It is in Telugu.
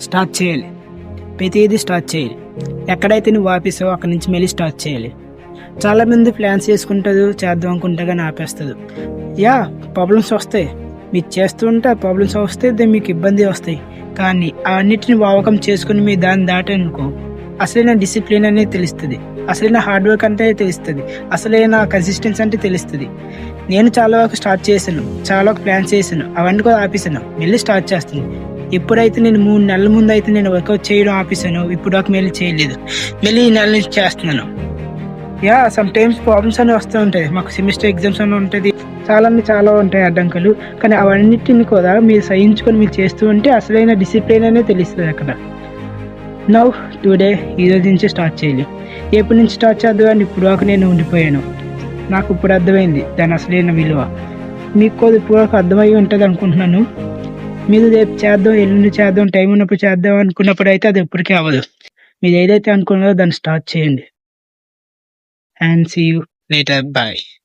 స్టార్ట్ చేయాలి. ప్రతిదీ స్టార్ట్ చేయాలి. ఎక్కడైతే నువ్వు ఆపేసావో అక్కడి నుంచి మళ్ళీ స్టార్ట్ చేయాలి. చాలామంది ప్లాన్స్ చేసుకుంటారు, చేద్దాం అనుకుంటే కానీ ఆపేస్తుంది. ప్రాబ్లమ్స్ వస్తాయి. మీరు చేస్తూ ఉంటే ఆ ప్రాబ్లమ్స్ వస్తే మీకు ఇబ్బంది వస్తాయి. కానీ అన్నిటిని ఓవర్కమ్ చేసుకుని మీరు దాన్ని దాటనుకో అసలైన డిసిప్లిన్ అనేది తెలుస్తుంది. అసలైన హార్డ్ వర్క్ అంటే తెలుస్తుంది. అసలైన కన్సిస్టెన్సీ అంటే తెలుస్తుంది. నేను చాలా వరకు స్టార్ట్ చేశాను, చాలా వరకు ప్లాన్స్ చేశాను, అవన్నీ కూడా ఆపేసాను, మళ్ళీ స్టార్ట్ చేస్తాను. ఎప్పుడైతే నేను 3 నెలల ముందు అయితే నేను వర్కౌట్ చేయడం ఆపేసాను, ఇప్పుడు దాకా మళ్ళీ చేయలేదు, మళ్ళీ ఈ నెల నుంచి చేస్తున్నాను. సమ్ టైమ్స్ ప్రాబ్లమ్స్ అనేవి వస్తూ ఉంటాయి. మాకు సెమిస్టర్ ఎగ్జామ్స్ అని ఉంటుంది, చాలా ఉంటాయి అడ్డంకులు. కానీ అవన్నిటిని కూడా మీరు సహించుకొని మీరు చేస్తూ ఉంటే అసలైన డిసిప్లిన్ అనేది తెలుస్తుంది అక్కడ. నౌ టుడే ఈరోజు నుంచి స్టార్ట్ చేయాలి. ఎప్పటి నుంచి స్టార్ట్ చేద్దాం అని ఇప్పుడు దాకా నేను ఉండిపోయాను. నాకు ఇప్పుడు అర్థమైంది దాని అసలైన విలువ. మీకు కూడా ఇప్పుడు దాకా అర్థమై ఉంటుంది అనుకుంటున్నాను. మీరు రేపు చేద్దాం, ఎల్లుండి చేద్దాం, టైం ఉన్నప్పుడు చేద్దాం అనుకున్నప్పుడు అయితే అది ఎప్పటికీ అవ్వదు. మీరు ఏదైతే అనుకున్నారో దాన్ని స్టార్ట్ చేయండి. And see you later. Bye.